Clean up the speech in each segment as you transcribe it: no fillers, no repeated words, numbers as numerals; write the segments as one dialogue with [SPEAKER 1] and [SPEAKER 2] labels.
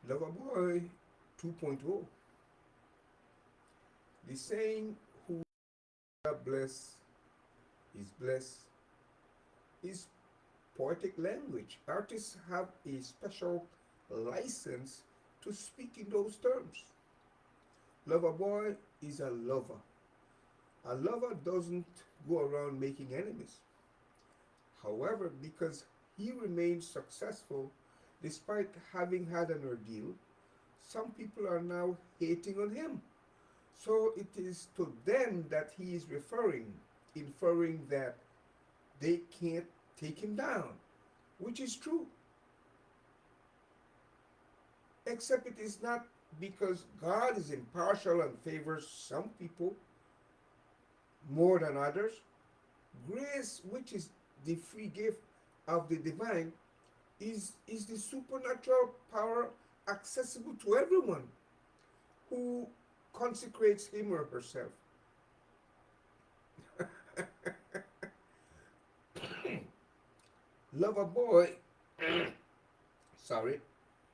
[SPEAKER 1] Loverboy 2.0. The saying, who Jah bless is blessed, is poetic language. Artists have a special license to speak in those terms. Loverboy is a lover. A lover doesn't go around making enemies. However, because he remains successful despite having had an ordeal, some people are now hating on him. So it is to them that he is referring, inferring that they can't take him down, which is true. Except it is not because God is impartial and favors some people more than others. Grace, which is the free gift of the divine, is the supernatural power accessible to everyone who consecrates him or herself. Lover boy, sorry,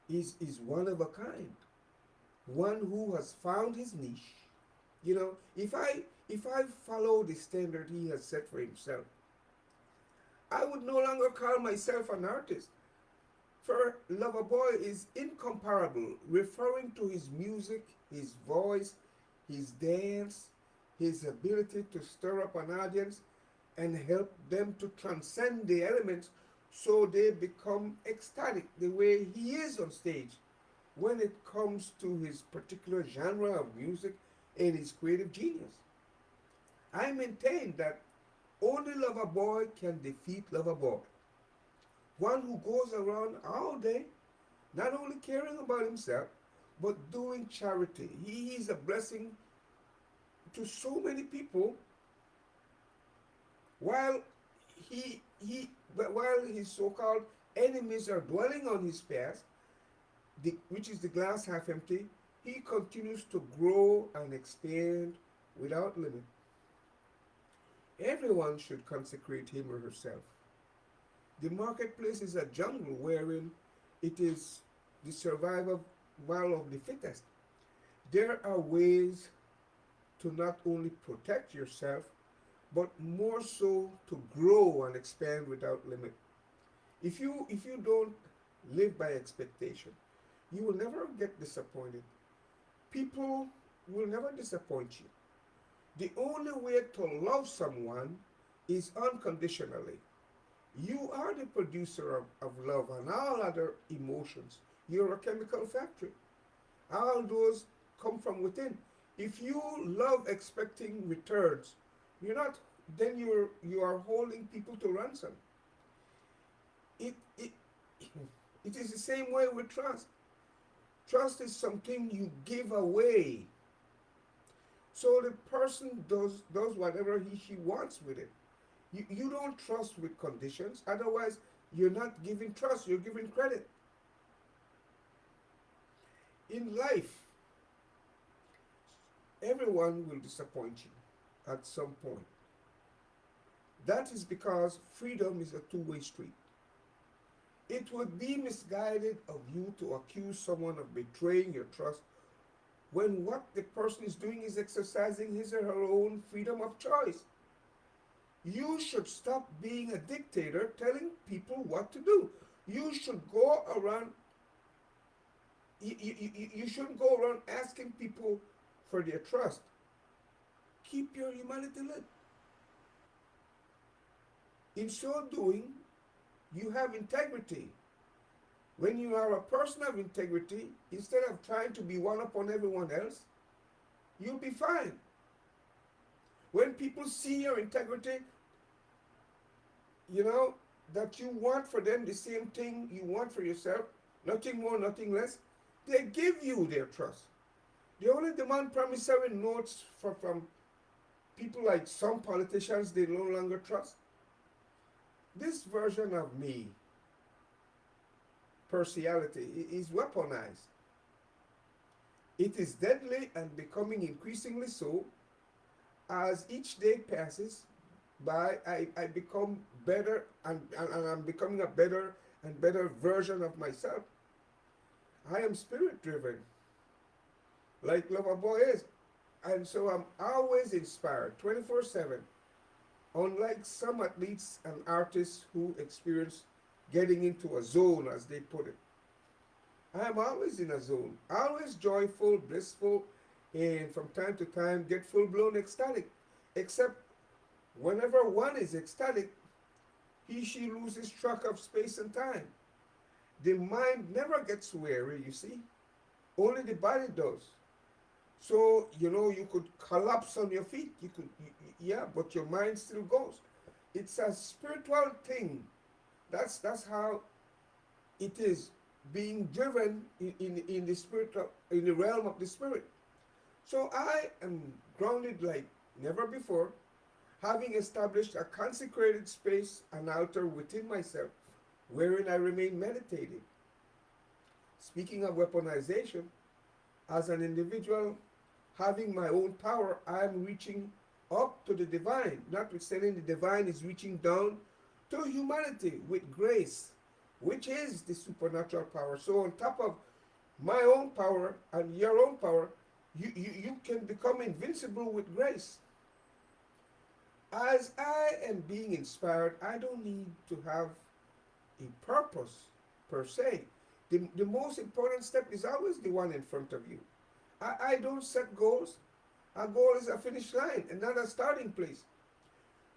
[SPEAKER 1] is one of a kind, one who has found his niche. You know, if I follow the standard he has set for himself, I would no longer call myself an artist. For Loverboy is incomparable, referring to his music, his voice, his dance, his ability to stir up an audience and help them to transcend the elements so they become ecstatic the way he is on stage when it comes to his particular genre of music and his creative genius. I maintain that only Loverboy can defeat Loverboy. One who goes around all day not only caring about himself, but doing charity. He is a blessing to so many people while while his so-called enemies are dwelling on his past, which is the glass half empty, he continues to grow and expand without limit. Everyone should consecrate him or herself. The marketplace is a jungle wherein it is the survival of the fittest. There are ways to not only protect yourself, but more so to grow and expand without limit. If you don't live by expectation, you will never get disappointed. People will never disappoint you. The only way to love someone is unconditionally. You are the producer of love and all other emotions. You're a chemical factory. All those come from within. If you love expecting returns, you're not then you are holding people to ransom. It it is the same way with trust. Trust is something you give away. So the person does whatever she wants with it. You don't trust with conditions, otherwise you're not giving trust, you're giving credit. In life, everyone will disappoint you at some point. That is because freedom is a two-way street. It would be misguided of you to accuse someone of betraying your trust when what the person is doing is exercising his or her own freedom of choice. You should stop being a dictator telling people what to do. You should go around, you shouldn't go around asking people for their trust. Keep your humanity lit. In so doing, you have integrity. When you are a person of integrity, instead of trying to be one upon everyone else, you'll be fine. When people see your integrity, you know, that you want for them the same thing you want for yourself, nothing more, nothing less, they give you their trust. They only demand promissory notes from people like some politicians they no longer trust. This version of me, partiality, is weaponized. It is deadly and becoming increasingly so. As each day passes by, I become better and I'm becoming a better and better version of myself. I am spirit driven, like Lover Boy is. And so I'm always inspired 24/7. Unlike some athletes and artists who experience getting into a zone, as they put it, I am always in a zone, always joyful, blissful, and from time to time get full blown ecstatic. Except whenever one is ecstatic, she loses track of space and time. The mind never gets weary, you see, only the body does. So, you could collapse on your feet, yeah, but your mind still goes. It's a spiritual thing. That's how it is being driven in the spiritual, in the realm of the spirit. So I am grounded like never before, having established a consecrated space, an altar within myself, wherein I remain meditating. Speaking of weaponization, as an individual having my own power, I am reaching up to the divine. Notwithstanding, the divine is reaching down to humanity with grace, which is the supernatural power. So, on top of my own power and your own power, you can become invincible with grace. As I am being inspired, I don't need to have a purpose per se. The most important step is always the one in front of you. I don't set goals. A goal is a finish line and not a starting place.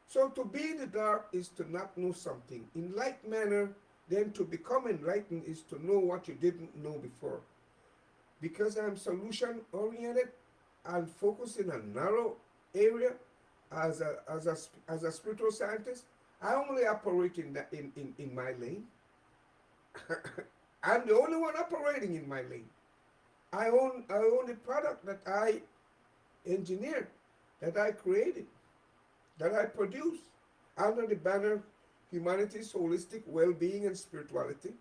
[SPEAKER 1] So to be in the dark is to not know something. In like manner, then to become enlightened is to know what you didn't know before. Because I'm solution oriented and focused in a narrow area as a spiritual scientist, I only operate in my lane. I'm the only one operating in my lane. I own the product that I engineered, that I created, that I produced under the banner Humanity's Holistic Wellbeing and Spirituality.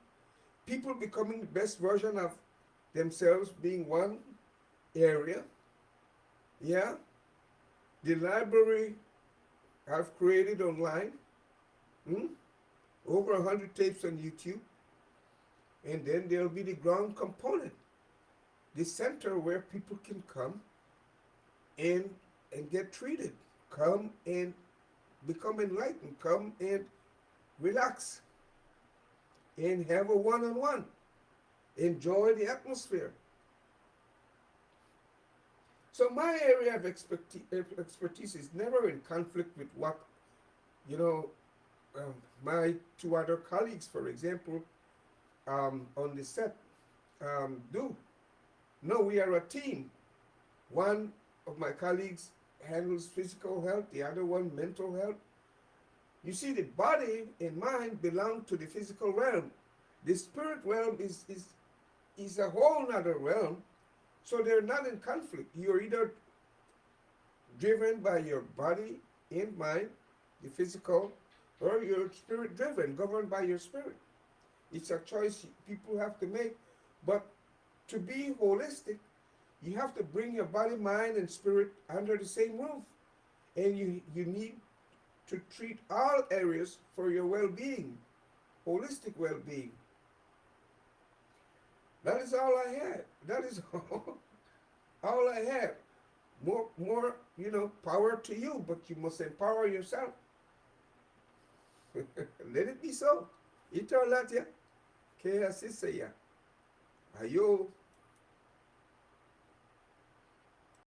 [SPEAKER 1] People becoming the best version of themselves being one area. Yeah. The library I've created online. Hmm? Over 100 tapes on YouTube. And then there'll be the ground component, the center where people can come and get treated, come and become enlightened, come and relax and have a one-on-one, enjoy the atmosphere. So my area of expertise is never in conflict with what, you know, my two other colleagues, for example, on the set do. No, we are a team. One of my colleagues handles physical health, the other one mental health. You see, the body and mind belong to the physical realm. The spirit realm is a whole nother realm, so they're not in conflict. You're either driven by your body and mind, the physical, or you're spirit driven, governed by your spirit. It's a choice people have to make. But to be holistic, you have to bring your body, mind, and spirit under the same roof. And you need to treat all areas for your well-being, holistic well-being. That is all I had. That is all I have. More, power to you, but you must empower yourself. Let it be so. Ito lahat ya. Kaya sisaya. Ayo.